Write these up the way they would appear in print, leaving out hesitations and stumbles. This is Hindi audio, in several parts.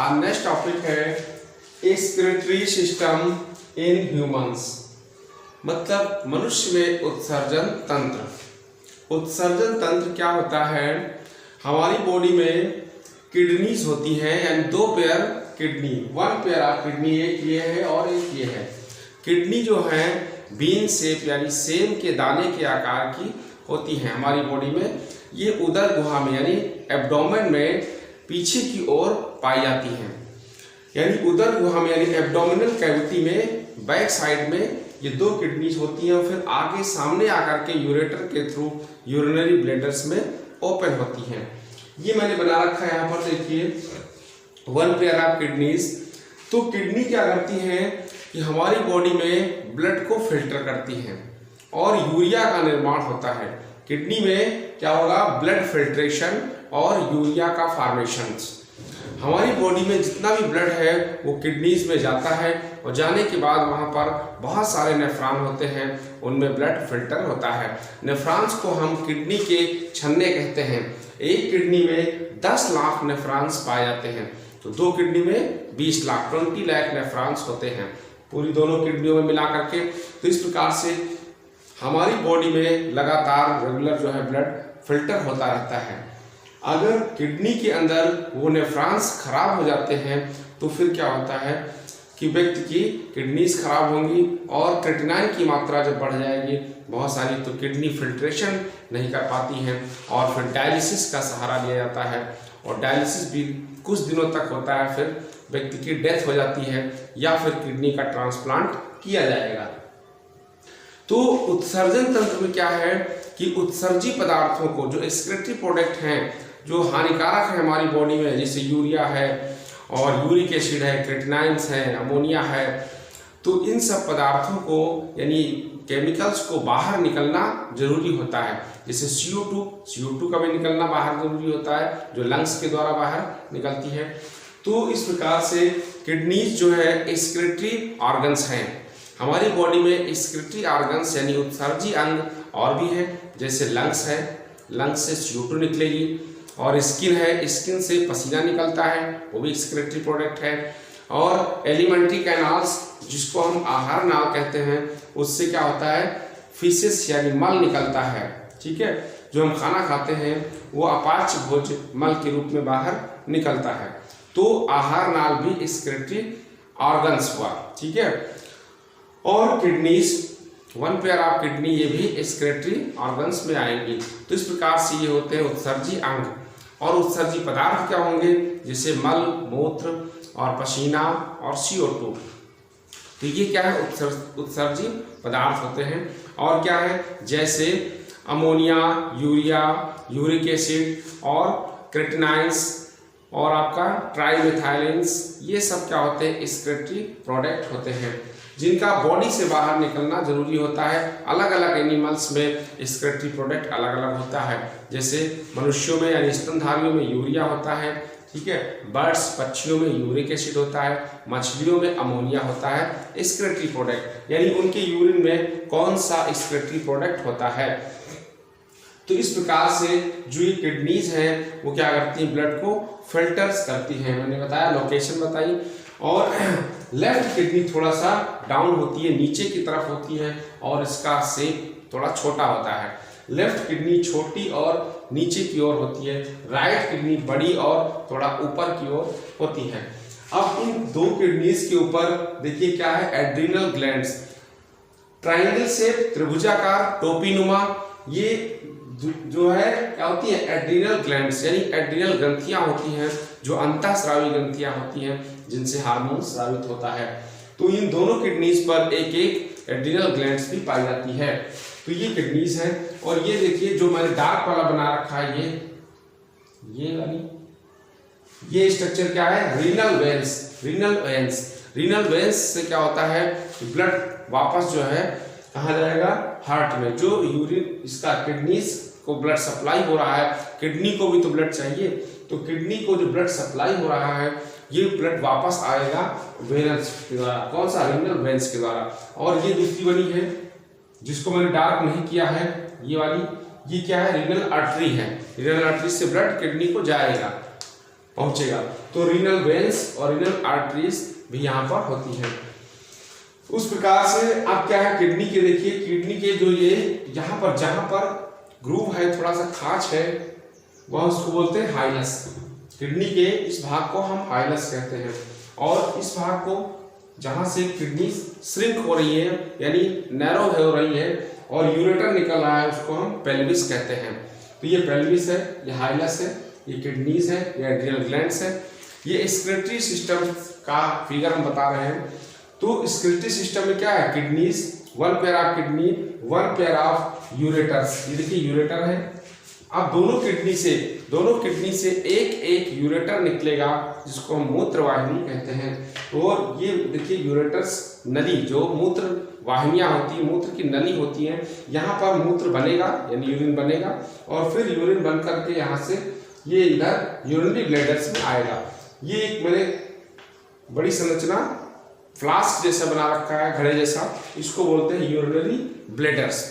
आज नेक्स्ट टॉपिक है एक्सक्रीटरी सिस्टम इन ह्यूमंस, मतलब मनुष्य में उत्सर्जन तंत्र। उत्सर्जन तंत्र क्या होता है? हमारी बॉडी में किडनीज होती हैं, यानी दो pair kidney, one pair of kidney, एक ये है और एक ये है। किडनी जो है बीन शेप यानी सेम के दाने के आकार की होती है हमारी बॉडी में। ये उदर गुहा में यानी एब्डोमेन में पीछे की ओर पाई जाती हैं, यानी उदर गुहा में यानी एब्डोमिनल कैविटी में बैक साइड में ये दो किडनीज होती हैं और फिर आगे सामने आकर के यूरेटर के थ्रू यूरिनरी ब्लैडर्स में ओपन होती हैं। ये मैंने बना रखा है यहाँ पर, देखिए वन पेयर ऑफ किडनीज। तो किडनी क्या करती हैं कि हमारी बॉडी में ब्लड को फिल्टर करती हैं और यूरिया का निर्माण होता है। किडनी में क्या होगा? ब्लड फिल्ट्रेशन और यूरिया का फॉर्मेशन। हमारी बॉडी में जितना भी ब्लड है वो किडनीज में जाता है और जाने के बाद वहाँ पर बहुत सारे नेफ्रॉन होते हैं, उनमें ब्लड फिल्टर होता है। नेफ्रॉन्स को हम किडनी के छन्ने कहते हैं। एक किडनी में 10 लाख नेफ्रॉन्स पाए जाते हैं, तो दो किडनी में 20 लाख 20 लाख नेफ्रॉन्स होते हैं पूरी दोनों किडनियों में मिला करके। तो इस प्रकार से हमारी बॉडी में लगातार रेगुलर जो है ब्लड फिल्टर होता रहता है। अगर किडनी के अंदर वो नेफ्रॉन्स खराब हो जाते हैं तो फिर क्या होता है कि व्यक्ति की किडनीज खराब होंगी और क्रेटिनाइन की मात्रा जब बढ़ जाएगी बहुत सारी, तो किडनी फिल्ट्रेशन नहीं कर पाती हैं और फिर डायलिसिस का सहारा लिया जाता है और डायलिसिस भी कुछ दिनों तक होता है, फिर व्यक्ति की डेथ हो जाती है या फिर किडनी का ट्रांसप्लांट किया जाएगा। तो उत्सर्जन तंत्र में क्या है कि उत्सर्जी पदार्थों को, जो एक्सक्रीटरी प्रोडक्ट हैं जो हानिकारक है हमारी बॉडी में, जैसे यूरिया है और यूरिक एसिड है, क्रेटिनाइन्स है, अमोनिया है, तो इन सब पदार्थों को यानी केमिकल्स को बाहर निकलना जरूरी होता है। जैसे CO2 का भी निकलना बाहर जरूरी होता है, जो लंग्स के द्वारा बाहर निकलती है। तो इस प्रकार से किडनीज जो है एक्सक्रीटरी ऑर्गन्स हैं। हमारी बॉडी में एक्सक्रीटरी ऑर्गन्स यानी उत्सर्जी अंग और भी है, जैसे लंग्स है, लंग्स से CO2 निकलेगी, और स्किन है, स्किन से पसीना निकलता है, वो भी एक्सक्रीटरी प्रोडक्ट है। और एलिमेंट्री कैनाल्स जिसको हम आहार नाल कहते हैं, उससे क्या होता है? फीसेस यानी मल निकलता है, ठीक है। जो हम खाना खाते हैं वो अपाच्य भोज्य मल के रूप में बाहर निकलता है। तो आहार नाल भी एक्सक्रीटरी ऑर्गन्स हुआ, ठीक है। और kidneys, one pair of kidney, ये भी एक्सक्रीटरी ऑर्गन्स में आएंगी। तो इस प्रकार से ये होते हैं उत्सर्जी अंग। और उत्सर्जी पदार्थ क्या होंगे? जैसे मल, मूत्र और पसीना और CO2। तो ये क्या है? उत्सर्जी पदार्थ होते हैं। और क्या है? जैसे अमोनिया, यूरिया, यूरिक एसिड और क्रेटिनाइन्स और आपका ट्राइमेथाइलिन्स, ये सब क्या होते हैं? एक्सक्रीटरी प्रोडक्ट होते हैं जिनका बॉडी से बाहर निकलना जरूरी होता है। अलग अलग एनिमल्स में एक्सक्रीटरी प्रोडक्ट अलग अलग होता है। जैसे मनुष्यों में यानी स्तनधारियों में यूरिया होता है, ठीक है। बर्ड्स, पक्षियों में यूरिक एसिड होता है, मछलियों में अमोनिया होता है। एक्सक्रीटरी प्रोडक्ट यानी उनके यूरिन में कौन सा एक्सक्रीटरी प्रोडक्ट होता है। तो इस प्रकार से जो ये किडनीज हैं वो क्या करती हैं? ब्लड को फिल्टर्स करती हैं। मैंने बताया, लोकेशन बताई। और लेफ्ट किडनी थोड़ा सा डाउन होती है, नीचे की तरफ होती है और इसका शेप थोड़ा छोटा होता है। लेफ्ट किडनी छोटी और नीचे की ओर होती है, राइट किडनी बड़ी और थोड़ा ऊपर की ओर होती है। अब इन दो किडनीज के ऊपर देखिए क्या है? एड्रिनल ग्लैंड्स, ट्रायंगल शेप, त्रिभुजाकार, टोपीनुमा, ये जो है क्या होती है? एड्रिनल ग्लैंड्स यानी एड्रिनल ग्रंथियां होती हैं, जो अंतःस्रावी ग्रंथियां होती हैं जिनसे हार्मोन स्रावित होता है। तो इन दोनों किडनीज पर एक एक एड्रिनल ग्लैंड्स भी पाई जाती है। तो ये किडनीज है। और ये देखिए जो मैंने डार्क वाला बना रखा है, ये वाली, ये स्ट्रक्चर क्या है? Renal veins. रीनल वेन्स से क्या होता है? ब्लड वापस जो है कहाँ जाएगा? हार्ट में। जो यूरिन इसका किडनीज को ब्लड सप्लाई हो रहा है, किडनी को भी तो ब्लड चाहिए, तो किडनी को जो ब्लड सप्लाई हो रहा है ये ब्लड वापस आएगा वेन्स के द्वारा। कौन सा? रीनल वेन्स के द्वारा। और ये दूसरी बनी है जिसको मैंने डार्क नहीं किया है, ये वाली, ये क्या है? रीनल आर्टरी है। रीनल आर्टरी से ब्लड किडनी को जाएगा, पहुंचेगा। तो रीनल वेन्स और रीनल आर्टरीज भी यहाँ पर होती हैं। उस प्रकार से अब क्या है, किडनी के देखिए, किडनी के जो ये यहाँ पर जहाँ पर ग्रूव है, थोड़ा सा खांच है, वह उसको बोलते हैं हाइलस। किडनी के इस भाग को हम हाइलस कहते हैं। और इस भाग को जहाँ से किडनी श्रिंक हो रही है यानी नैरो हो रही है और यूरेटर निकल रहा है, उसको हम पेल्विस कहते हैं। तो ये पेल्विस है, ये हाइलस है, ये किडनीज है, ये एड्रिनल ग्लैंड्स है। ये एक्सक्रीटरी सिस्टम का फिगर हम बता रहे हैं। तो एक्सक्रीटरी सिस्टम में क्या है, kidneys, one pair of kidney, one pair of ureters. ये देखिए यूरेटर है। अब दोनों किडनी से एक एक यूरेटर निकलेगा जिसको हम मूत्र वाहिनी कहते हैं। और ये देखिए यूरेटर्स नली, जो मूत्र वाहिनियां होती है, मूत्र की नली होती है, यहाँ पर मूत्र बनेगा यानी यूरिन बनेगा और फिर यूरिन बन करके यहाँ से ये इधर यूरिनरी ब्लैडर्स में आएगा। ये एक मैंने बड़ी संरचना फ्लास्क जैसा बना रखा है, घड़े जैसा, इसको बोलते हैं यूरिनरी ब्लैडर्स।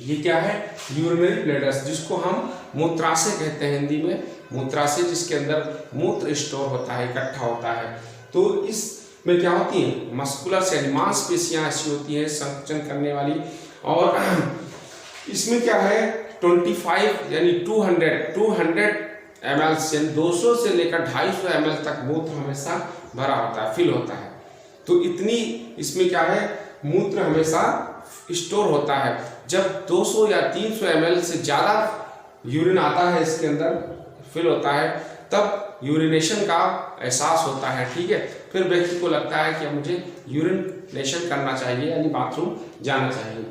ये क्या है, यूरिनरी ब्लैडर्स, जिसको हम मूत्राशय कहते हैं हिंदी में, मूत्राशय, जिसके अंदर मूत्र स्टोर होता है, इकट्ठा होता है। तो इसमें क्या होती है, मस्कुलर यानी मांसपेशियां ऐसी होती है संकुचन करने वाली। और इसमें क्या है 25 यानी 200 ml यानी 200 से लेकर 250 ml तक मूत्र हमेशा भरा होता है, फिल होता है। तो इतनी इसमें क्या है, मूत्र हमेशा स्टोर होता है। जब 200 या 300 ml से ज़्यादा यूरिन आता है, इसके अंदर फिल होता है, तब यूरिनेशन का एहसास होता है। ठीक है, फिर व्यक्ति को लगता है कि मुझे यूरिनेशन करना चाहिए यानी बाथरूम जाना चाहिए।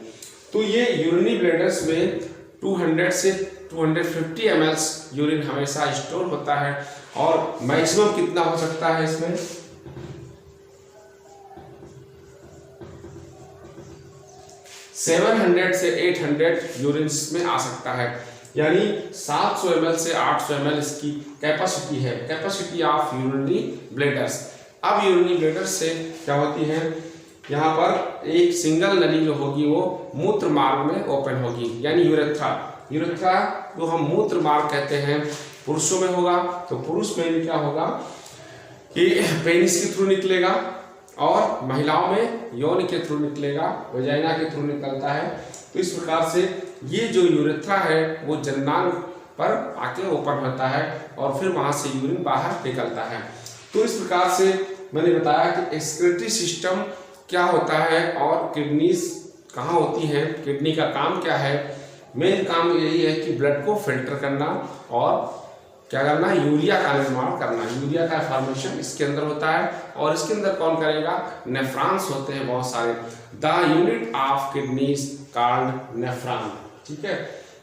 तो ये यूरिनरी ब्लैडर्स में 200 से 250 ml यूरिन हमेशा स्टोर होता है। और मैक्सिमम कितना हो सकता है इसमें, 700 से 800 यूरिन में आ सकता है। यानी 700 ml से 800 ml इसकी कैपेसिटी है, कैपेसिटी ऑफ यूरिनरी ब्लैडर्स। अब यूरिनरी ब्लैडर्स से क्या होती है, यहाँ पर एक सिंगल नली जो होगी वो मूत्र मार्ग में ओपन होगी यानी यूरेथ्रा। यूरेथ्रा जो हम मूत्र मार्ग कहते हैं, पुरुषों में होगा तो पुरुष में क्या होगा कि पेनिस के थ्रू निकलेगा और महिलाओं में यौन के थ्रू निकलेगा, वजाइना के थ्रू निकलता है। तो इस प्रकार से ये जो यूरेथ्रा है वो जननांग पर आके ओपन होता है और फिर वहां से यूरिन बाहर निकलता है। तो इस प्रकार से मैंने बताया कि एक्सक्रीटरी सिस्टम क्या होता है और किडनीज कहाँ होती हैं, किडनी का काम क्या है। मेन काम यही है कि ब्लड को फिल्टर करना और क्या करना, यूरिया का निर्माण करना। यूरिया का फॉर्मेशन इसके अंदर होता है और इसके अंदर कौन करेगा, नेफ्रॉन्स होते हैं बहुत सारे। The unit of kidneys called nephron. ठीक है,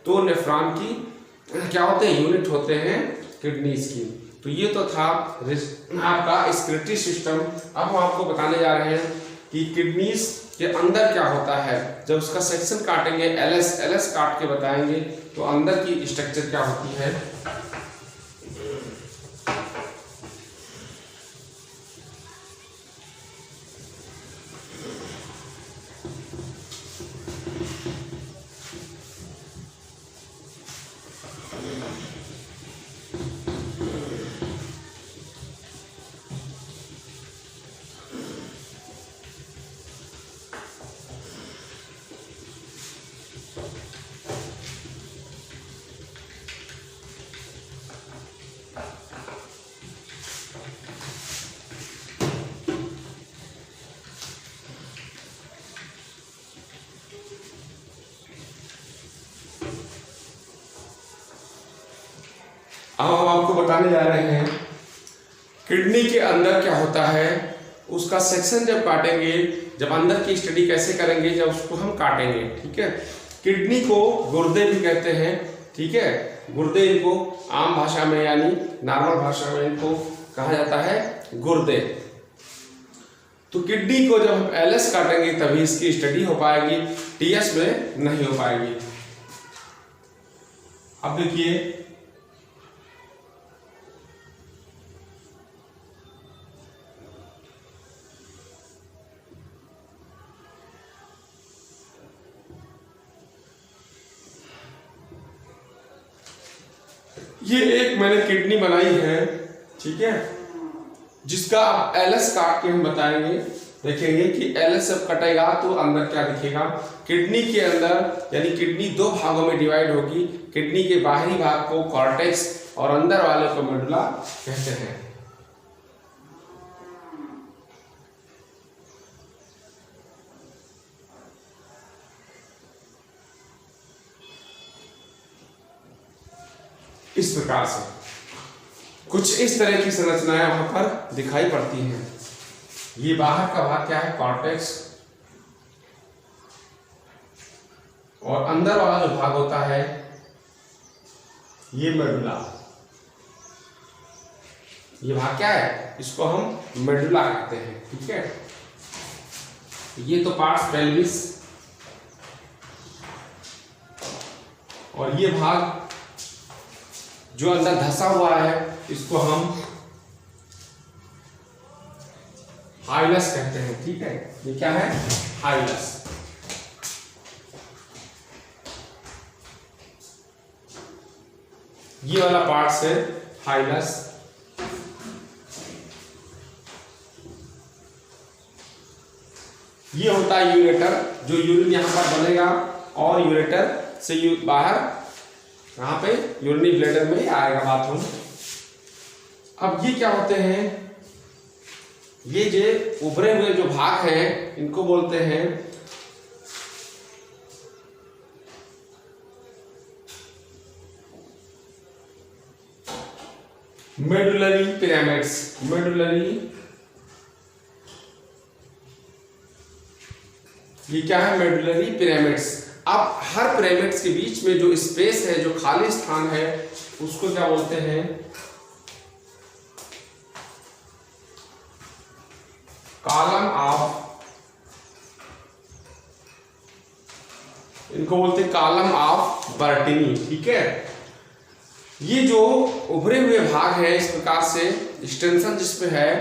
तो नेफ्रॉन की क्या होते हैं, यूनिट होते हैं किडनीज की। तो ये तो था आपका एक्सक्रीटरी सिस्टम। अब हम आपको बताने जा रहे हैं कि किडनीज के अंदर क्या होता है। जब उसका सेक्शन काटेंगे, एलएस काट के बताएंगे तो अंदर की स्ट्रक्चर क्या होती है। अब हम आपको बताने जा रहे हैं किडनी के अंदर क्या होता है, उसका सेक्शन जब काटेंगे, जब अंदर की स्टडी कैसे करेंगे, जब उसको हम काटेंगे। ठीक है, किडनी को गुर्दे भी कहते हैं। ठीक है, गुर्दे इनको आम भाषा में यानी नॉर्मल भाषा में इनको कहा जाता है गुर्दे। तो किडनी को जब हम एलएस काटेंगे तभी इसकी स्टडी हो पाएगी, टीएस में नहीं हो पाएगी। अब देखिए ये एक मैंने किडनी बनाई है। ठीक है, जिसका अब एलएस काट के हम बताएंगे, देखेंगे कि एलएस जब कटेगा तो अंदर क्या दिखेगा। किडनी के अंदर यानी किडनी दो भागों में डिवाइड होगी। किडनी के बाहरी भाग को कॉर्टेक्स और अंदर वाले को मेडुला कहते हैं। इस प्रकार से कुछ इस तरह की संरचनाएं वहां पर दिखाई पड़ती हैं। ये बाहर का भाग क्या है, कॉर्टेक्स, और अंदर वाला जो भाग होता है ये मेडुला। ये भाग क्या है, इसको हम मेडुला कहते हैं। ठीक है, ये तो पार्ट्स पेल्विस, और ये भाग जो अंदर धंसा हुआ है इसको हम हाइलस कहते हैं। ठीक है, ये क्या है, हाइलस। ये वाला पार्ट है हाइलस। ये होता है यूरेटर, जो यूरिन यहां पर बनेगा और यूरेटर से बाहर यहाँ पे यूरिनरी ब्लैडर में आएगा बाथरूम। अब ये क्या होते हैं, ये जो उभरे हुए जो भाग हैं इनको बोलते हैं मेडुलरी पिरामिड्स। मेडुलरी, ये क्या है, मेडुलरी पिरामिड्स। अब हर पिरामिड्स के बीच में जो स्पेस है, जो खाली स्थान है, उसको क्या बोलते हैं, कॉलम ऑफ, इनको बोलते हैं कॉलम ऑफ बर्टिनी। ठीक है, ये जो उभरे हुए भाग है इस प्रकार से एक्सटेंशन जिसपे है,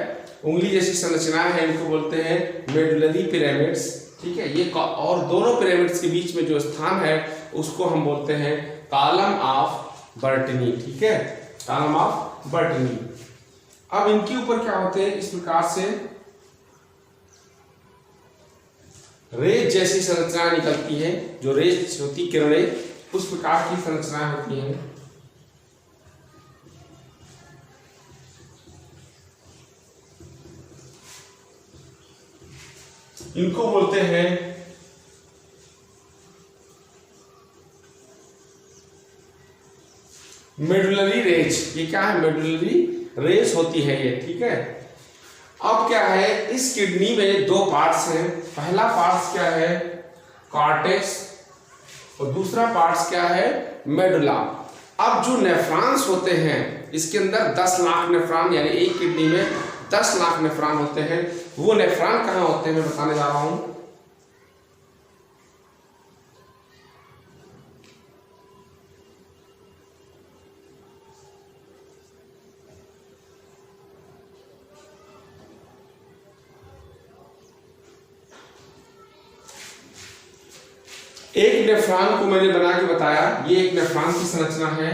उंगली जैसी संरचनाएं हैं, इनको बोलते हैं मेडुलरी पिरामिड्स। ठीक है, ये और दोनों पिरामिड्स के बीच में जो स्थान है उसको हम बोलते हैं कॉलम ऑफ बर्टिनी। ठीक है, कॉलम ऑफ बर्टिनी। अब इनके ऊपर क्या होते हैं, इस प्रकार से रेज जैसी संरचना निकलती है, जो रेज होती किरणें, उस प्रकार की संरचनाएं होती हैं। इनको बोलते हैं मेडुलरी रेज। ये क्या है, मेडुलरी रेज होती है ये। ठीक है, अब क्या है, इस किडनी में दो पार्ट्स हैं। पहला पार्ट्स क्या है, कॉर्टेक्स, और दूसरा पार्ट्स क्या है, मेडुला। अब जो नेफ्रॉन्स होते हैं, इसके अंदर 10 लाख नेफ्रॉन, यानी एक किडनी में 10 लाख नेफ्रॉन होते हैं। वो नेफ्रॉन कहाँ होते हैं मैं बताने जा रहा हूं। एक नेफ्रॉन को मैंने बना के बताया, ये एक नेफ्रॉन की संरचना है।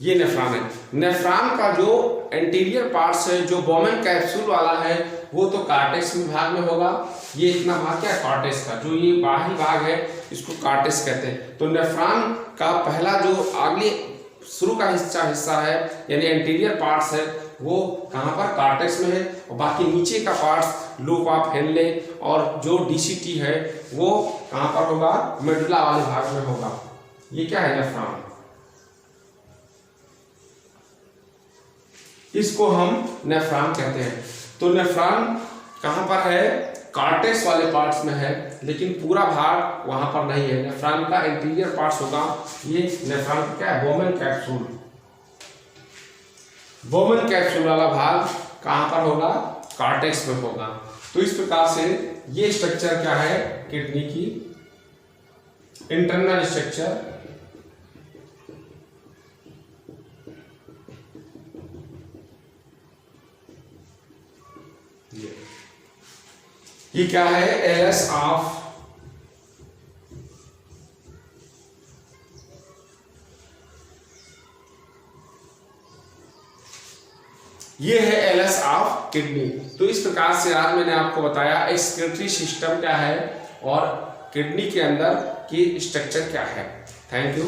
ये नेफ्रॉन है। नेफ्रॉन का जो एंटीरियर पार्ट्स है, जो बोमेन कैप्सूल वाला है, वो तो कॉर्टेक्स विभाग में होगा। ये इतना भाग क्या है, कॉर्टेक्स का। जो ये बाहरी भाग है इसको कॉर्टेक्स कहते हैं। तो नेफ्रॉन का पहला जो आगे शुरू का हिस्सा है, यानी एंटीरियर पार्ट्स है, वो कहाँ पर, कॉर्टेक्स में है। और बाकी नीचे का पार्ट्स लूप ऑफ हेनले और जो डीसीटी है वो कहाँ पर होगा, मेडुला वाले भाग में होगा। ये क्या है, नेफ्रॉन। इसको हम नेफ्रॉन कहते हैं। तो नेफ्रॉन कहाँ पर है, कॉर्टेक्स वाले पार्ट्स में है, लेकिन पूरा भाग वहां पर नहीं है। नेफ्रॉन का इंटीरियर पार्ट्स होगा। ये नेफ्रॉन का क्या है, बोमेन कैप्सूल। बोमेन कैप्सूल वाला भाग कहाँ पर होगा, कॉर्टेक्स में होगा। तो इस प्रकार से ये स्ट्रक्चर क्या है, किडनी की इंटरनल स्ट्रक्चर। ये क्या है, एलएस ऑफ ये है एलएस ऑफ किडनी। तो इस प्रकार से आज मैंने आपको बताया एक्सक्रीटरी सिस्टम क्या है और किडनी के अंदर की स्ट्रक्चर क्या है। Thank you.